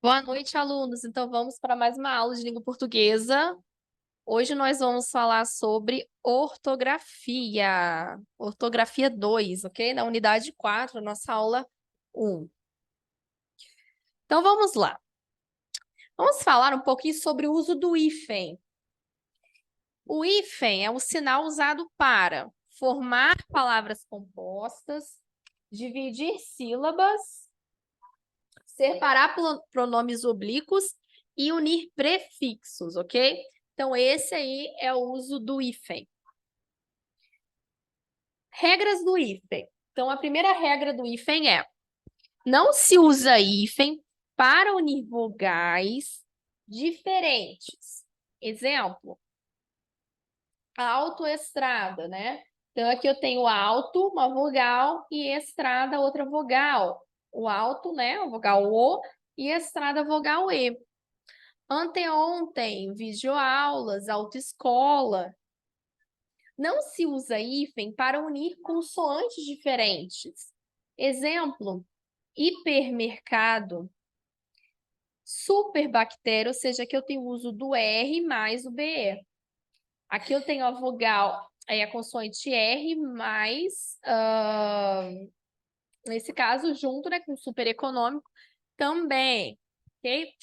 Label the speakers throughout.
Speaker 1: Boa noite, alunos. Então, vamos para mais uma aula de língua portuguesa. Hoje nós vamos falar sobre ortografia. Ortografia 2, ok? Na unidade 4, nossa aula 1. Então, vamos lá. Vamos falar um pouquinho sobre o uso do hífen. O hífen é o sinal usado para formar palavras compostas, dividir sílabas, separar pronomes oblíquos e unir prefixos, ok? Então, esse aí é o uso do hífen. Regras do hífen. Então, a primeira regra do hífen é: não se usa hífen para unir vogais diferentes. Exemplo, autoestrada, né? Então, aqui eu tenho alto, uma vogal, e estrada, outra vogal. O alto, né, a vogal O, e estrada, vogal E. Anteontem, videoaulas, autoescola. Não se usa hífen para unir consoantes diferentes. Exemplo, hipermercado. Superbactéria, ou seja, aqui eu tenho o uso do R mais o BE. Aqui eu tenho a vogal, a consoante R mais, nesse caso, junto, né, com super econômico também, ok?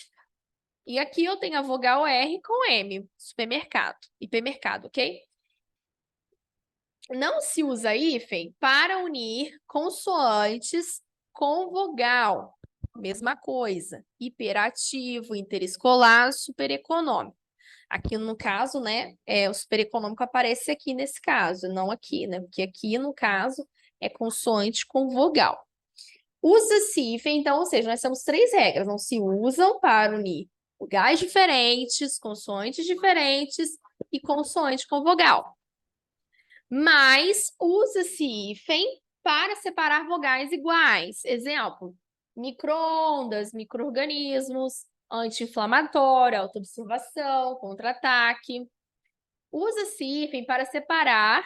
Speaker 1: E aqui eu tenho a vogal R com M, supermercado, hipermercado, ok? Não se usa hífen para unir consoantes com vogal. Mesma coisa. Hiperativo, interescolar, supereconômico. Aqui no caso, né, o supereconômico aparece aqui nesse caso, não aqui, né? Porque aqui, no caso, é consoante com vogal. Usa-se hífen, então, ou seja, nós temos três regras. Não se usam para unir vogais diferentes, consoantes diferentes e consoante com vogal. Mas usa-se hífen para separar vogais iguais. Exemplo, micro-ondas, micro-organismos, anti-inflamatório, autoobservação, contra-ataque. Usa-se hífen para separar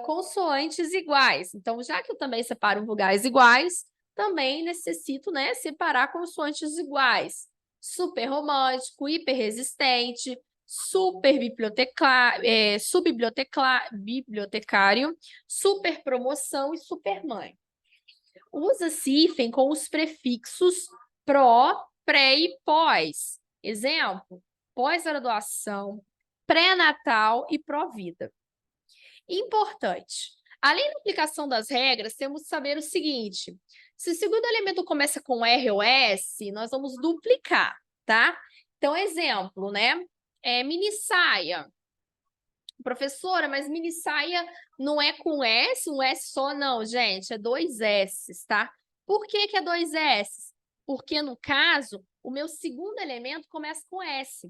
Speaker 1: consoantes iguais. Então, já que eu também separo vogais iguais, também necessito, né, separar consoantes iguais. Super romântico, hiperresistente, subbibliotecário, super promoção e super mãe. Usa-se hífen com os prefixos pró, pré e pós. Exemplo, pós-graduação, pré-natal e pró-vida. Importante. Além da aplicação das regras, temos que saber o seguinte: se o segundo elemento começa com R ou S, nós vamos duplicar, tá? Então, exemplo, né? Mini saia. Professora, mas mini saia não é com S, um S só, não, gente. É dois S's, tá? Por que que é dois S's? Porque, no caso, o meu segundo elemento começa com S.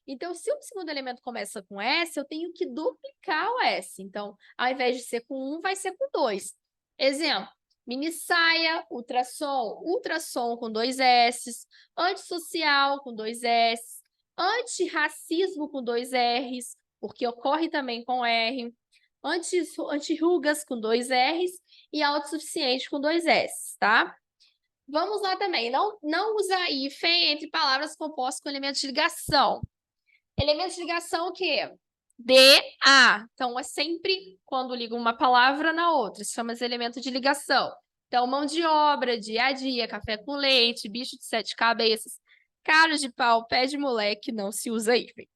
Speaker 1: Então, se o segundo elemento começa com S, eu tenho que duplicar o S. Então, ao invés de ser com um, vai ser com dois. Exemplo, mini saia, ultrassom, ultrassom com dois S, antissocial com dois S, antirracismo com dois R's, porque ocorre também com R, anti-rugas com dois R's e autossuficiente com dois S, tá? Vamos lá também, não usar hífen entre palavras compostas com elementos de ligação. Elementos de ligação o quê? D, A. Então, é sempre quando ligo uma palavra na outra. Se chama de elemento de ligação. Então, mão de obra, dia a dia, café com leite, bicho de sete cabeças, cara de pau, pé de moleque, não se usa hífen.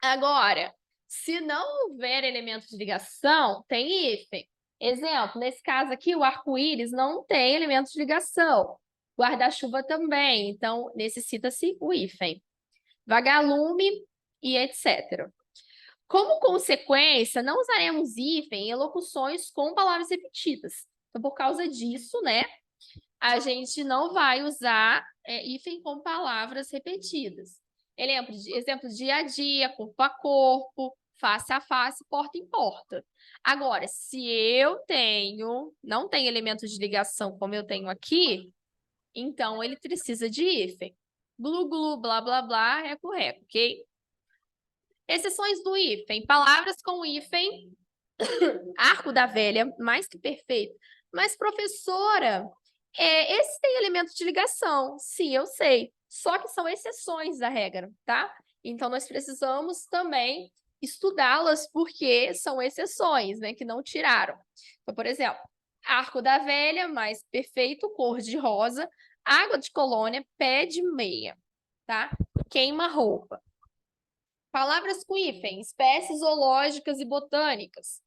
Speaker 1: Agora, se não houver elemento de ligação, tem hífen. Exemplo, nesse caso aqui, o arco-íris não tem elemento de ligação. Guarda-chuva também, então necessita-se o hífen. Vagalume e etc. Como consequência, não usaremos hífen em locuções com palavras repetidas. Então, por causa disso, né, a gente não vai usar hífen com palavras repetidas. Exemplo, dia a dia, corpo a corpo, face a face, porta em porta. Agora, se eu não tenho elemento de ligação como eu tenho aqui, então ele precisa de hífen. Glu, glu, blá, blá, blá, reco, reco, ok? Exceções do hífen. Palavras com hífen, arco da velha, mais que perfeito. Mas, professora, Esse tem elemento de ligação, sim, eu sei. Só que são exceções da regra, tá? Então, nós precisamos também estudá-las porque são exceções, né? Que não tiraram. Então, por exemplo, arco da velha, mais perfeito, cor de rosa, água de colônia, pé de meia, tá? Queima-roupa. Palavras com hífen, espécies zoológicas e botânicas.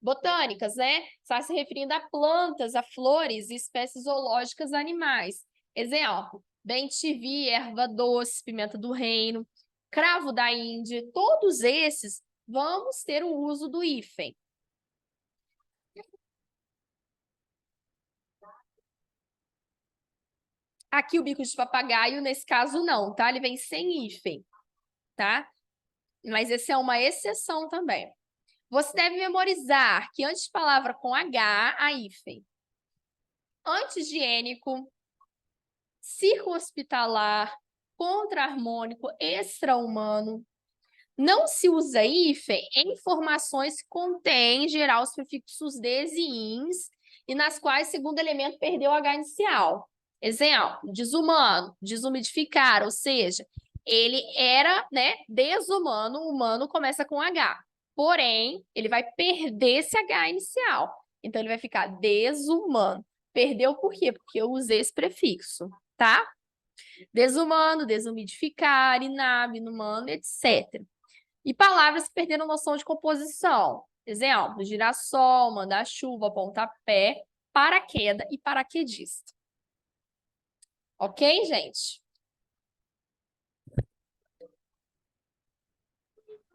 Speaker 1: Botânicas, né? Está se referindo a plantas, a flores e espécies zoológicas animais. Exemplo, bem-te-vi, erva doce, pimenta do reino, cravo da Índia. Todos esses vamos ter o uso do hífen. Aqui o bico de papagaio, nesse caso, não, tá? Ele vem sem hífen, tá? Mas esse é uma exceção também. Você deve memorizar que antes de palavra com H, há hífen. Anti-higiênico, circo-hospitalar, contra-harmônico, extra-humano. Não se usa hífen em informações que contêm, em geral, os prefixos des e ins, e nas quais o segundo elemento perdeu o H inicial. Exemplo, desumano, desumidificar, ou seja, ele era, né, desumano, o humano começa com H. Porém, ele vai perder esse H inicial. Então, ele vai ficar desumano. Perdeu por quê? Porque eu usei esse prefixo, tá? Desumano, desumidificar, inab, inumano, etc. E palavras que perderam noção de composição. Exemplo, girassol, manda-chuva, pontapé, paraquedas e paraquedista. Ok, gente?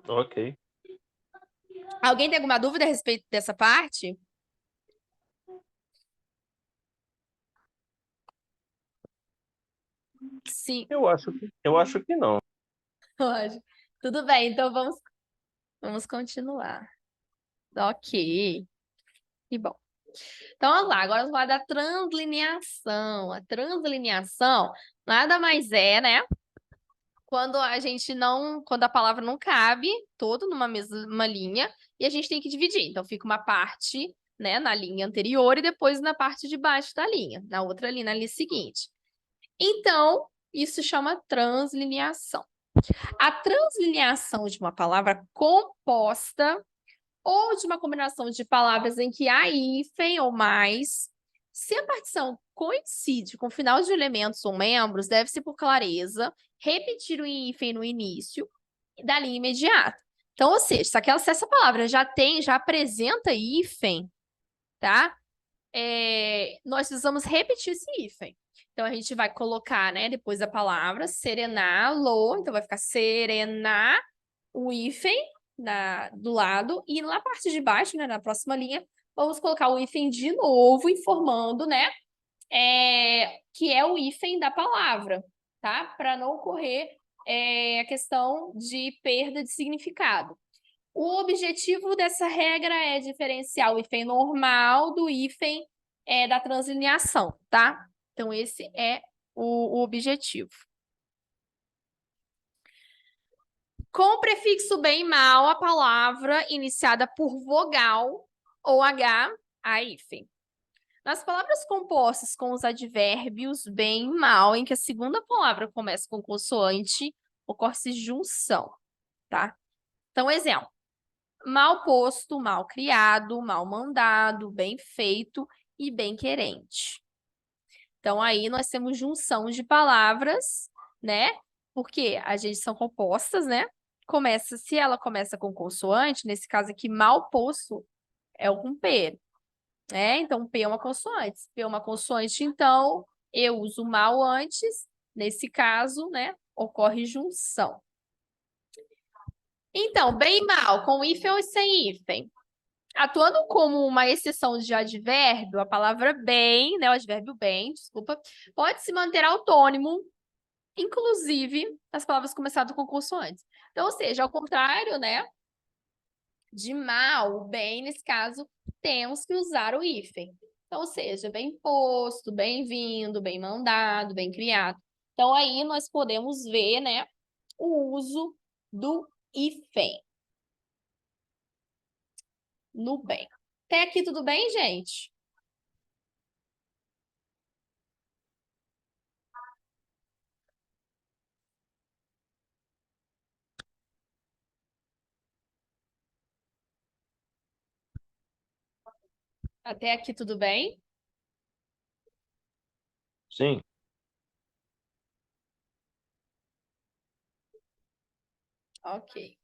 Speaker 2: Ok.
Speaker 1: Alguém tem alguma dúvida a respeito dessa parte? Sim,
Speaker 2: Eu acho que não.
Speaker 1: pode. Tudo bem, então vamos continuar. Ok, que bom. Então, vamos lá, agora vamos falar da translineação. A translineação nada mais é, né? Quando a palavra não cabe todo numa mesma linha e a gente tem que dividir. Então, fica uma parte, né, na linha anterior e depois na parte de baixo da linha, na outra linha, na linha seguinte. Então, isso chama translineação. A translineação de uma palavra composta ou de uma combinação de palavras em que há hífen ou mais, se a partição coincide com o final de elementos ou membros, deve-se, por clareza, repetir o hífen no início da linha imediata. Então, ou seja, se essa palavra já apresenta hífen, tá? Nós precisamos repetir esse hífen. Então, a gente vai colocar, né, depois da palavra, serená-lo, então vai ficar serenar, o hífen do lado, e na parte de baixo, né, na próxima linha, vamos colocar o hífen de novo, informando, né, que é o hífen da palavra, tá? Para não ocorrer a questão de perda de significado. O objetivo dessa regra é diferenciar o hífen normal do hífen da translineação, tá? Então, esse é o objetivo. Com o prefixo bem mal, a palavra iniciada por vogal ou H, a hífen. Nas palavras compostas com os advérbios bem e mal, em que a segunda palavra começa com consoante, ocorre-se junção, tá? Então, exemplo. Mal posto, mal criado, mal mandado, bem feito e bem querente. Então, aí nós temos junção de palavras, né? Porque a gente são compostas, né? Se ela começa com consoante, nesse caso aqui, mal posto é o com P, né? Então, P é uma consoante. Se P é uma consoante, então, eu uso mal antes. Nesse caso, né? Ocorre junção. Então, bem e mal, com hífen ou sem hífen? Atuando como uma exceção de advérbio, a palavra bem, né, o advérbio bem, desculpa, pode se manter autônomo, inclusive as palavras começadas com consoantes. Então, ou seja, ao contrário, né, de mal, bem, nesse caso, temos que usar o hífen. Então, ou seja, bem posto, bem-vindo, bem mandado, bem criado. Então, aí nós podemos ver, né, o uso do hífen no bem. Até aqui tudo bem, gente? Até aqui tudo bem?
Speaker 2: Sim.
Speaker 1: Ok.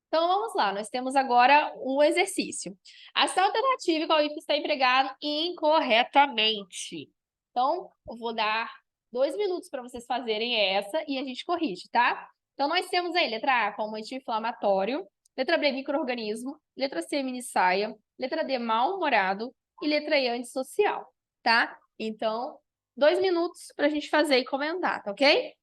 Speaker 1: Então vamos lá, nós temos agora o exercício. Ação alternativa qual hífen está empregado incorretamente. Então, eu vou dar 2 minutos para vocês fazerem essa e a gente corrige, tá? Então, nós temos aí letra A como anti-inflamatório, letra B, micro-organismo, letra C, mini-saia, letra D, mal-humorado e letra E, antissocial, tá? Então, 2 minutos para a gente fazer e comentar, tá ok?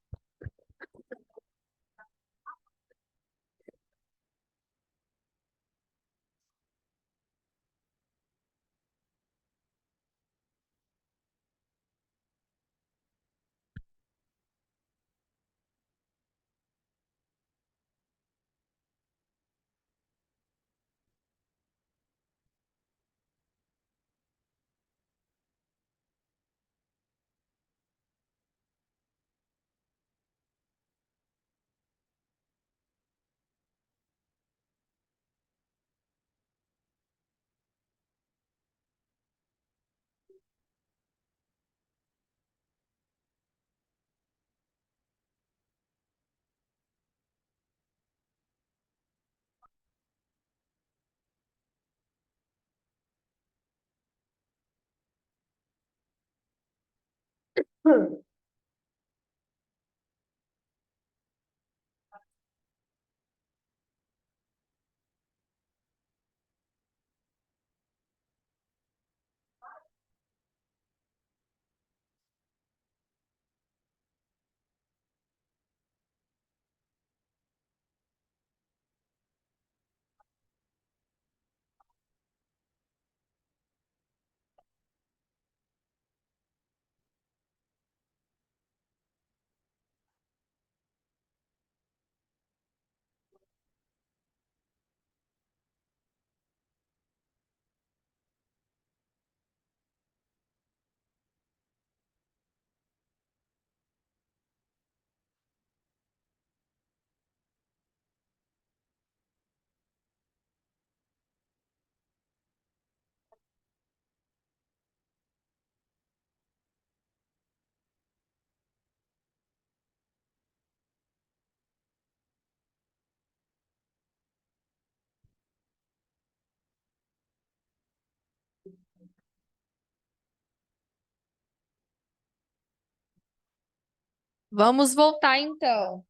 Speaker 1: Vamos voltar então.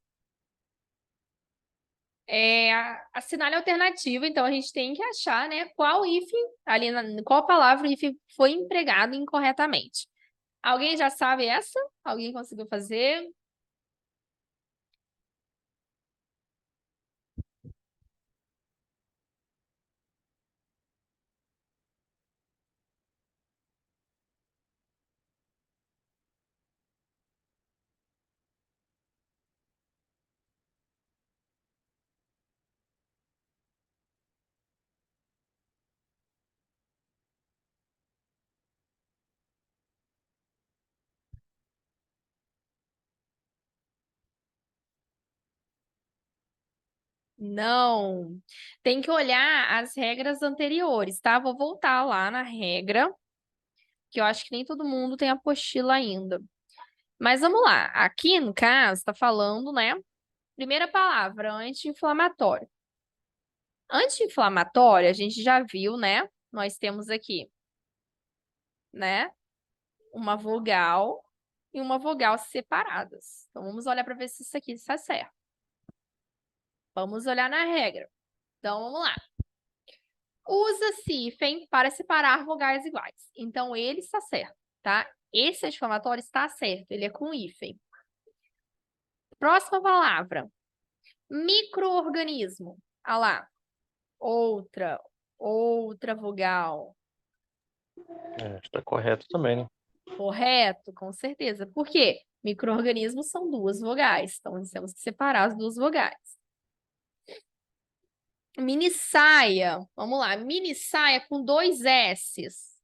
Speaker 1: Assinale a alternativa, então a gente tem que achar, né, qual hífen, qual palavra o hífen foi empregado incorretamente. Alguém já sabe essa? Alguém conseguiu fazer? Não. Tem que olhar as regras anteriores, tá? Vou voltar lá na regra, que eu acho que nem todo mundo tem apostila ainda. Mas vamos lá. Aqui, no caso, está falando, né? Primeira palavra, anti-inflamatório. Anti-inflamatório, a gente já viu, né? Nós temos aqui, né? Uma vogal e uma vogal separadas. Então, vamos olhar para ver se isso aqui está certo. Vamos olhar na regra. Então, vamos lá. Usa-se hífen para separar vogais iguais. Então, ele está certo, tá? Esse anti-inflamatório está certo, ele é com hífen. Próxima palavra. Micro-organismo. Ah lá. Outra vogal.
Speaker 2: Está correto também, né?
Speaker 1: Correto, com certeza. Por quê? Micro-organismos são duas vogais, então nós temos que separar as duas vogais. Mini saia, vamos lá, mini saia com dois S's.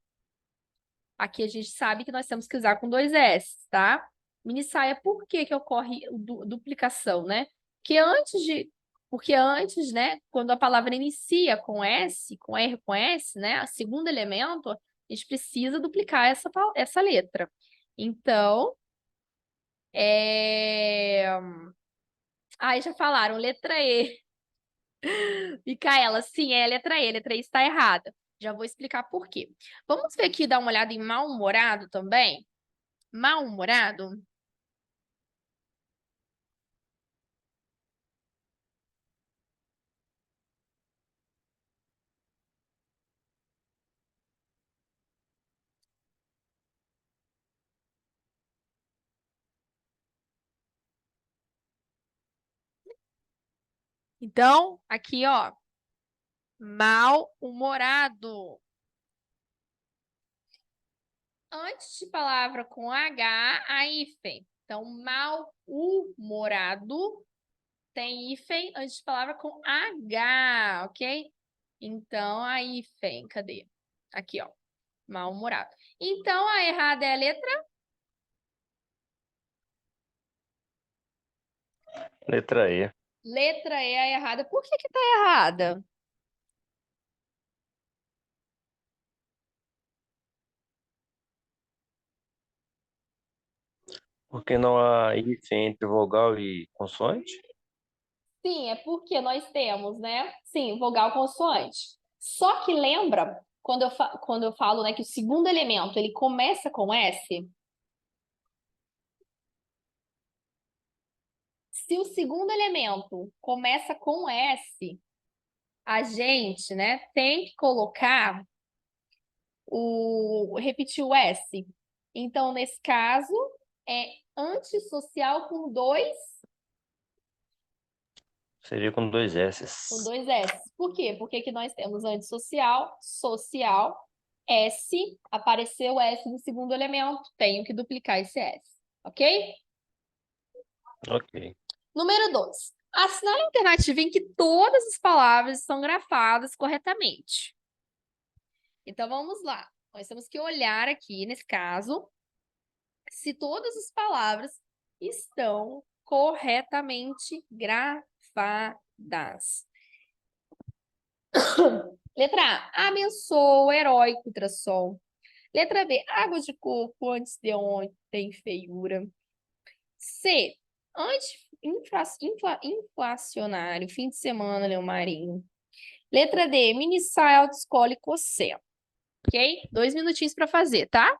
Speaker 1: Aqui a gente sabe que nós temos que usar com dois S's, tá? Mini saia, por que que ocorre duplicação, né? Porque antes de, porque antes, né, quando a palavra inicia com S, com R, com S, né, o segundo elemento, a gente precisa duplicar essa letra. Então, Aí já falaram, letra E. Micaela, sim, é a letra E. Letra E está errada. Já vou explicar por quê. Vamos ver aqui, dar uma olhada em mal-humorado também? Mal-humorado? Então, aqui, ó, mal-humorado. Antes de palavra com H, a hífen. Então, mal-humorado tem hífen antes de palavra com H, ok? Então, a hífen, cadê? Aqui, ó, mal-humorado. Então, a errada é a letra?
Speaker 2: Letra E.
Speaker 1: Letra E é a errada. Por que que tá errada?
Speaker 2: Porque não há hífen entre vogal e consoante?
Speaker 1: Sim, é porque nós temos, né? Sim, vogal consoante. Só que lembra, quando eu falo, né, que o segundo elemento, ele começa com S? Se o segundo elemento começa com S, a gente, né, tem que colocar repetir o S. Então, nesse caso, é antissocial
Speaker 2: Seria com dois
Speaker 1: com
Speaker 2: S's.
Speaker 1: dois S. Por quê? Porque que nós temos antissocial, social, S, apareceu o S no segundo elemento, tenho que duplicar esse S, ok?
Speaker 2: Ok.
Speaker 1: Número 2. Assinale a alternativa em que todas as palavras estão grafadas corretamente. Então, vamos lá. Nós temos que olhar aqui, nesse caso, se todas as palavras estão corretamente gravadas. Letra A, abençoa, heróico, ultrassom. Letra B, água de coco, antes de ontem, feiura. C, inflacionário, fim de semana, Leão Marinho. Letra D, mini saia, autoescola e cosselo. Ok? 2 minutinhos para fazer, tá?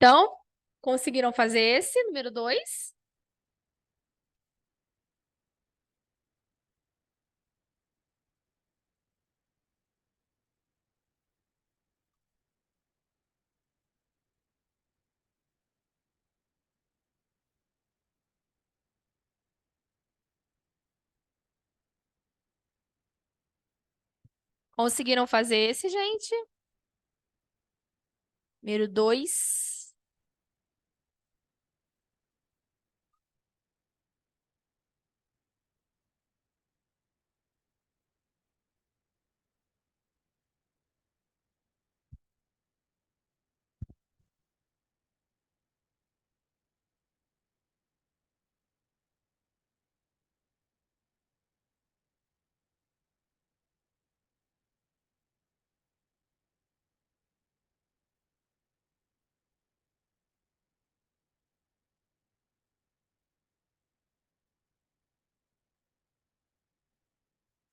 Speaker 1: Então, conseguiram fazer esse, número 2? Conseguiram fazer esse, gente? Número 2.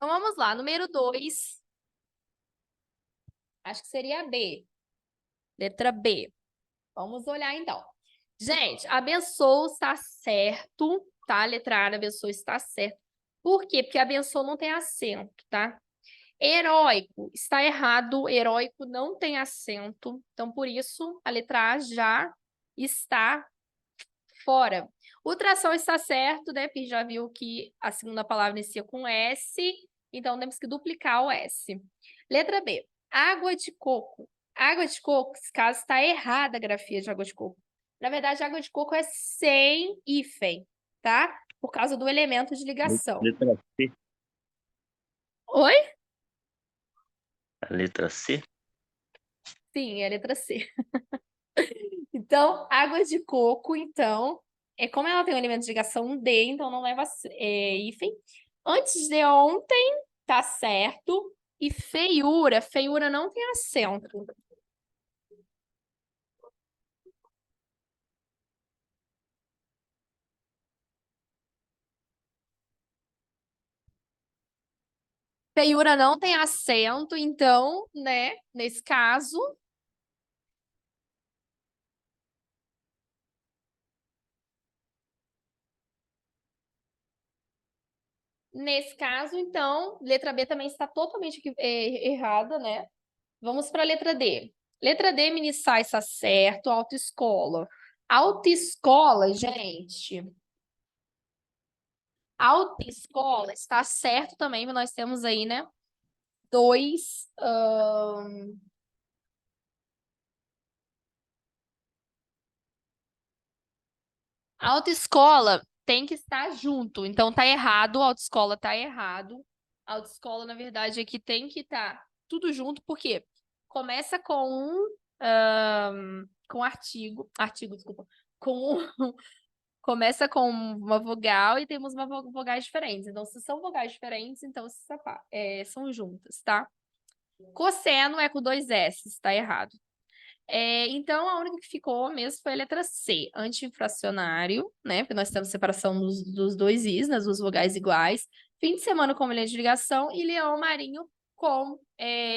Speaker 1: Então, vamos lá. Número 2. Acho que seria B. Letra B. Vamos olhar, então. Gente, abençoa está certo, tá? Letra A, abençoa está certo. Por quê? Porque abençoa não tem acento, tá? Heróico está errado. Heróico não tem acento. Então, por isso, a letra A já está fora. Ultrassom está certo, né? Porque já viu que a segunda palavra inicia com S. Então, temos que duplicar o S. Letra B. Água de coco. Água de coco, nesse caso, está errada a grafia de água de coco. Na verdade, água de coco é sem hífen, tá? Por causa do elemento de ligação.
Speaker 2: Letra C.
Speaker 1: Oi?
Speaker 2: A letra C?
Speaker 1: Sim, é a letra C. Então, água de coco, então, como ela tem um elemento de ligação D, então não leva hífen. Antes de ontem, tá certo. E feiura, feiura não tem acento. Feiura não tem acento, então, né, nesse caso, então, letra B também está totalmente errada, né? Vamos para a letra D. Letra D, minissai está certo, autoescola. Autoescola, gente. Autoescola está certo também, mas nós temos aí, né? Dois. Autoescola tem que estar junto. Então tá errado, autoescola tá errado. Autoescola, na verdade, aqui tem que estar tudo junto, porque começa com artigo, desculpa, com começa com uma vogal e temos vogais diferentes. Então, se são vogais diferentes, então são juntas, tá? Cosseno é com dois S, tá errado. Então, a única que ficou mesmo foi a letra C, anti-infracionário, né? Porque nós temos separação dos dois Is, nas duas vogais iguais. Fim de semana com linha de ligação e leão marinho com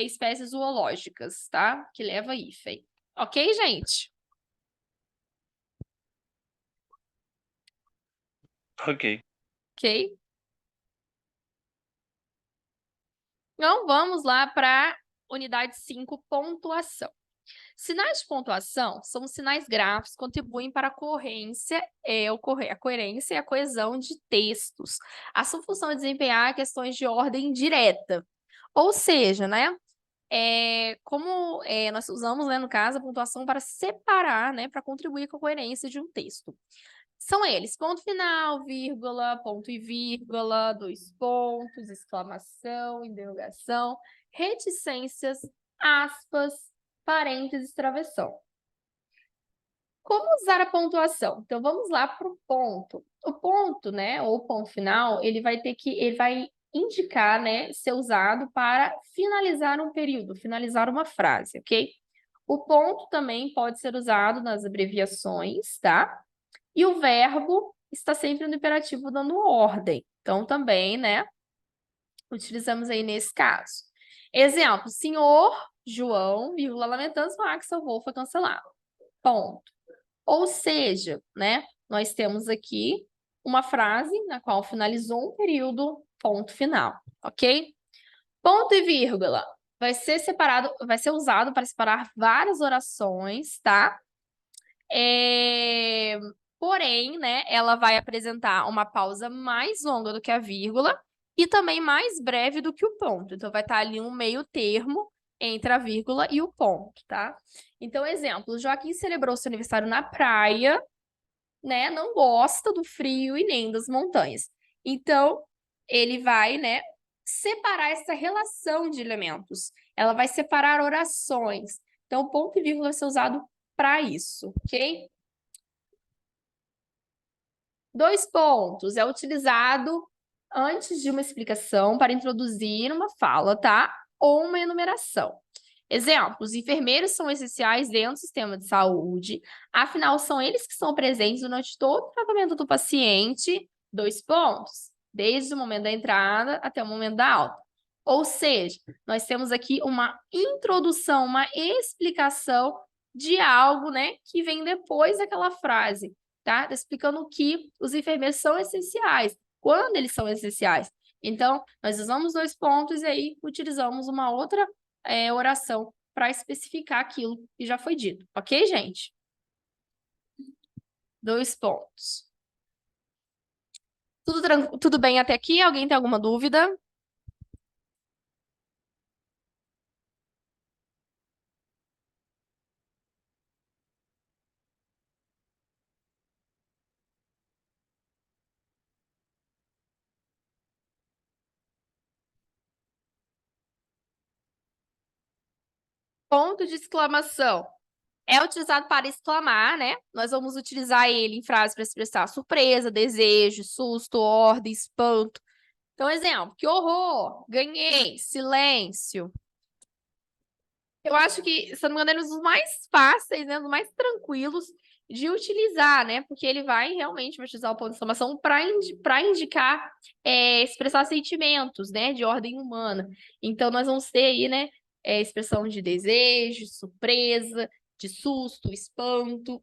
Speaker 1: espécies zoológicas, tá? Que leva hífen. Ok, gente?
Speaker 2: Ok.
Speaker 1: Ok? Então, vamos lá para unidade 5, pontuação. Sinais de pontuação são sinais gráficos que contribuem para a coerência e a coesão de textos. A sua função é desempenhar questões de ordem direta. Ou seja, né? Nós usamos, né, no caso, a pontuação para separar, né, para contribuir com a coerência de um texto. São eles: ponto final, vírgula, ponto e vírgula, dois pontos, exclamação, interrogação, reticências, aspas, parênteses, travessão. Como usar a pontuação? Então, vamos lá para o ponto. O ponto, né, ou ponto final, ele vai indicar, né, ser usado para finalizar um período, finalizar uma frase, ok? O ponto também pode ser usado nas abreviações, tá? E o verbo está sempre no imperativo dando ordem. Então, também, né, utilizamos aí nesse caso. Exemplo: senhor João, vírgula, lamentando, que seu voo foi cancelado. Ponto. Ou seja, né, nós temos aqui uma frase na qual finalizou um período, ponto final, ok? Ponto e vírgula vai ser separado, vai ser usado para separar várias orações, tá? É, Porém, né, ela vai apresentar uma pausa mais longa do que a vírgula e também mais breve do que o ponto. Então, vai estar ali um meio termo entre a vírgula e o ponto, tá? Então, exemplo, Joaquim celebrou seu aniversário na praia, né? Não gosta do frio e nem das montanhas. Então, ele vai, né, separar essa relação de elementos. Ela vai separar orações. Então, ponto e vírgula vai ser usado para isso, ok? 2 pontos. É utilizado antes de uma explicação para introduzir uma fala, tá? Ou uma enumeração. Exemplo, os enfermeiros são essenciais dentro do sistema de saúde, afinal, são eles que estão presentes durante todo o tratamento do paciente. 2 pontos. Desde o momento da entrada até o momento da alta. Ou seja, nós temos aqui uma introdução, uma explicação de algo, né, que vem depois daquela frase, tá? Tá explicando que os enfermeiros são essenciais, quando eles são essenciais. Então, nós usamos 2 pontos e aí utilizamos uma outra oração para especificar aquilo que já foi dito. Ok, gente? 2 pontos. Tudo bem até aqui? Alguém tem alguma dúvida? Ponto de exclamação. É utilizado para exclamar, né? Nós vamos utilizar ele em frases para expressar surpresa, desejo, susto, ordem, espanto. Então, exemplo, que horror, ganhei, silêncio. Eu acho que, se eu não me engano, é um dos mais fáceis, né? Dos mais tranquilos de utilizar, né? Porque ele vai realmente utilizar o ponto de exclamação para indicar, expressar sentimentos, né? De ordem humana. Então, nós vamos ter aí, né? Expressão de desejo, surpresa, de susto, espanto.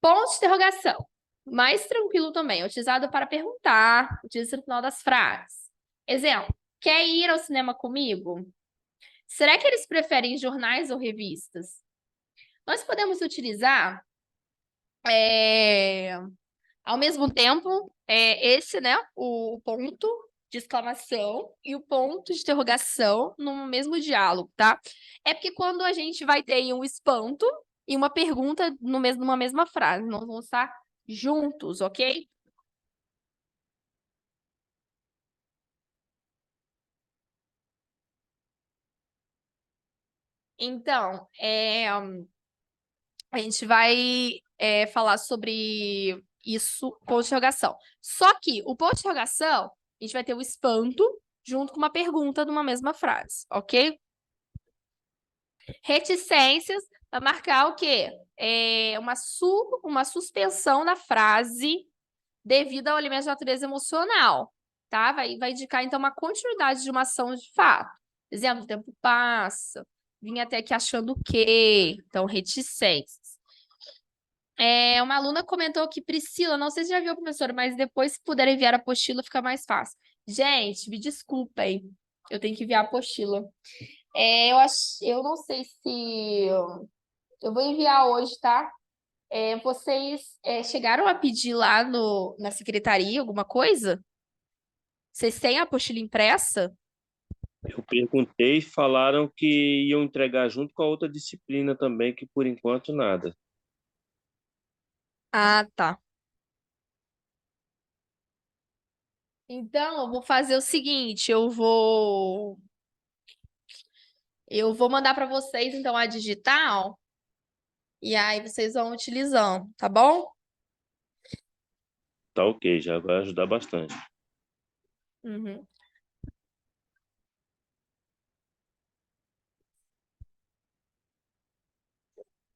Speaker 1: Ponto de interrogação. Mais tranquilo também, é utilizado para perguntar, utiliza no final das frases. Exemplo, quer ir ao cinema comigo? Será que eles preferem jornais ou revistas? Nós podemos utilizar, ao mesmo tempo, esse, né, o ponto de exclamação e o ponto de interrogação no mesmo diálogo, tá? É porque quando a gente vai ter aí um espanto e uma pergunta numa mesma frase, nós vamos estar juntos, ok? Então, a gente vai falar sobre isso, ponto de interrogação. Só que o ponto de interrogação, a gente vai ter o espanto junto com uma pergunta numa mesma frase, ok? Reticências vai marcar o quê? Uma suspensão da frase devido ao elemento de natureza emocional, tá? Vai indicar, então, uma continuidade de uma ação de fato. Exemplo, o tempo passa, vim até aqui achando o quê? Então, reticências. Uma aluna comentou que, Priscila, não sei se já viu, professora, mas depois, se puder enviar a apostila, fica mais fácil. Gente, me desculpem, eu tenho que enviar a apostila. Eu não sei se... Eu vou enviar hoje, tá? Vocês chegaram a pedir lá na secretaria alguma coisa? Vocês têm a apostila impressa?
Speaker 2: Eu perguntei e falaram que iam entregar junto com a outra disciplina também, que por enquanto nada.
Speaker 1: Ah, tá. Então, eu vou fazer o seguinte, eu vou mandar para vocês então a digital e aí vocês vão utilizando, tá bom?
Speaker 2: Tá ok, já vai ajudar bastante.
Speaker 1: Uhum.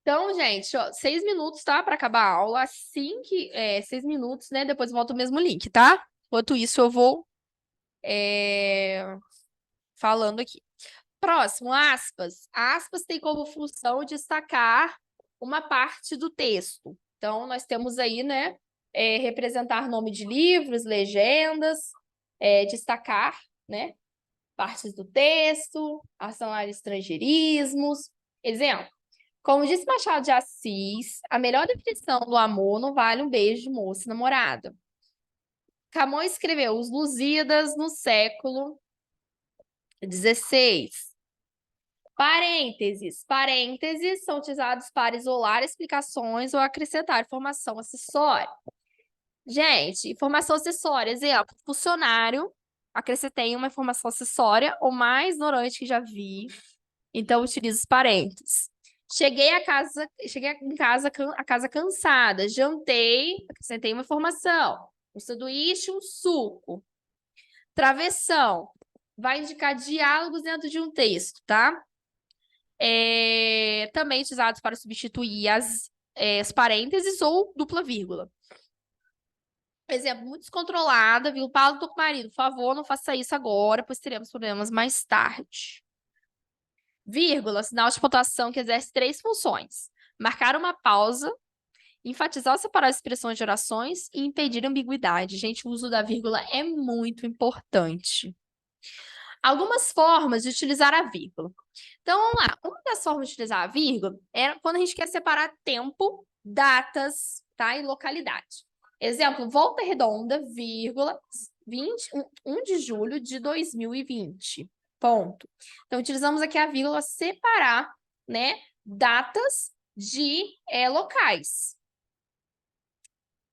Speaker 1: Então, gente, ó, 6 minutos, tá? Para acabar a aula. Assim que 6 minutos, né? Depois volta o mesmo link, tá? Enquanto isso, eu vou falando aqui. Próximo, aspas. Aspas tem como função destacar uma parte do texto. Então, nós temos aí, né, representar nome de livros, legendas, destacar, né, partes do texto, acionar estrangeirismos. Exemplo, como disse Machado de Assis, a melhor definição do amor não vale um beijo de moça e namorada. Camões escreveu Os Lusíadas no século XVI. Parênteses. Parênteses são utilizados para isolar explicações ou acrescentar informação acessória. Gente, informação acessória, exemplo, funcionário, acrescentei uma informação acessória ou mais ignorante que já vi, então utilizo os parênteses. Cheguei em casa, a casa cansada, jantei, acrescentei uma informação, um sanduíche, um suco. Travessão, vai indicar diálogos dentro de um texto, tá? Também utilizados para substituir as parênteses ou dupla vírgula. Exemplo, muito descontrolada, viu? Paulo, tô com o marido. Por favor, não faça isso agora, pois teremos problemas mais tarde. Vírgula, sinal de pontuação que exerce três funções: marcar uma pausa, enfatizar ou separar as expressões de orações e impedir ambiguidade. Gente, o uso da vírgula é muito importante. Algumas formas de utilizar a vírgula. Então, vamos lá. Uma das formas de utilizar a vírgula é quando a gente quer separar tempo, datas, tá? E localidade. Exemplo, Volta Redonda, vírgula, 1 de julho de 2020. Ponto. Então, utilizamos aqui a vírgula separar, né, datas de locais.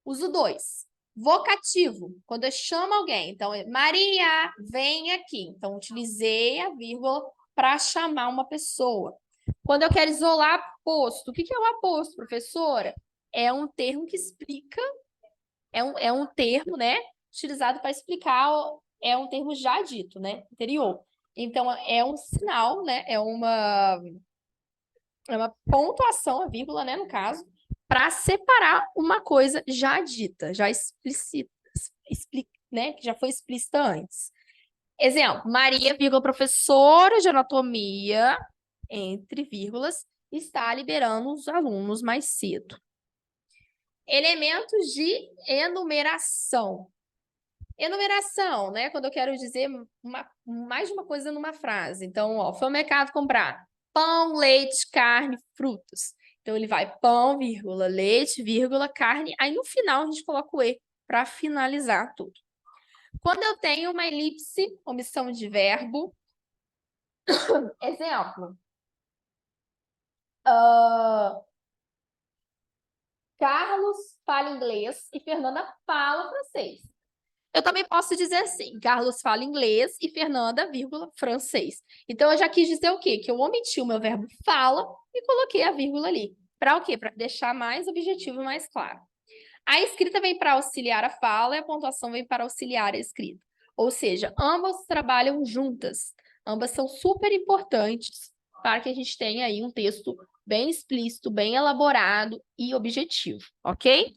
Speaker 1: Uso 2. Vocativo, quando eu chamo alguém. Então, Maria, vem aqui. Então, utilizei a vírgula para chamar uma pessoa. Quando eu quero isolar aposto, o que é o aposto, professora? É um termo que explica, é um termo, né, utilizado para explicar, é um termo já dito, né, anterior. Então, é um sinal, né, é uma pontuação, a vírgula, né, no caso, para separar uma coisa já dita, já explícita, né, que já foi explícita antes. Exemplo, Maria, vírgula, professora de anatomia, entre vírgulas, está liberando os alunos mais cedo. Elementos de enumeração. Enumeração, né? Quando eu quero dizer mais de uma coisa numa frase. Então, ó, foi ao mercado comprar pão, leite, carne, frutas. Então, ele vai pão, vírgula, leite, vírgula, carne. Aí, no final, a gente coloca o E para finalizar tudo. Quando eu tenho uma elipse, omissão de verbo. Exemplo. Carlos fala inglês e Fernanda fala francês. Eu também posso dizer assim, Carlos fala inglês e Fernanda, vírgula, francês. Então, eu já quis dizer o quê? Que eu omiti o meu verbo fala e coloquei a vírgula ali. Para o quê? Para deixar mais objetivo e mais claro. A escrita vem para auxiliar a fala e a pontuação vem para auxiliar a escrita. Ou seja, ambas trabalham juntas. Ambas são super importantes para que a gente tenha aí um texto bem explícito, bem elaborado e objetivo, ok?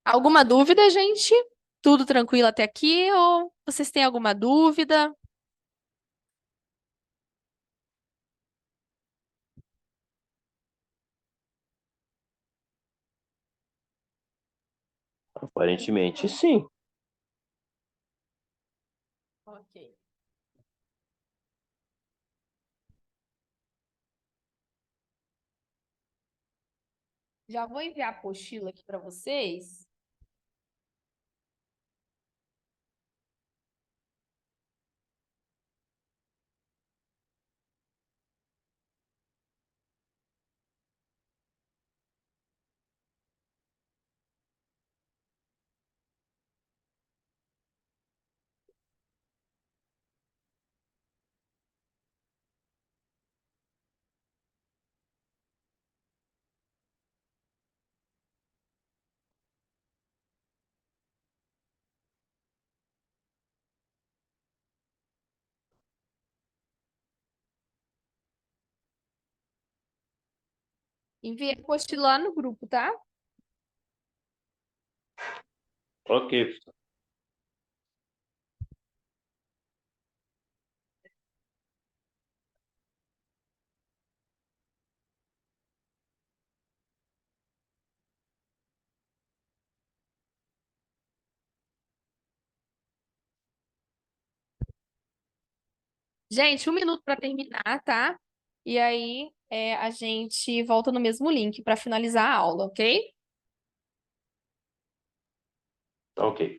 Speaker 1: Alguma dúvida, gente? Tudo tranquilo até aqui? Ou vocês têm alguma dúvida?
Speaker 2: Aparentemente, sim.
Speaker 1: Ok. Já vou enviar a apostila aqui para vocês. Enviei a apostila lá no grupo, tá?
Speaker 2: Ok.
Speaker 1: Gente, 1 minuto para terminar, tá? E aí a gente volta no mesmo link para finalizar a aula, ok?
Speaker 2: Ok.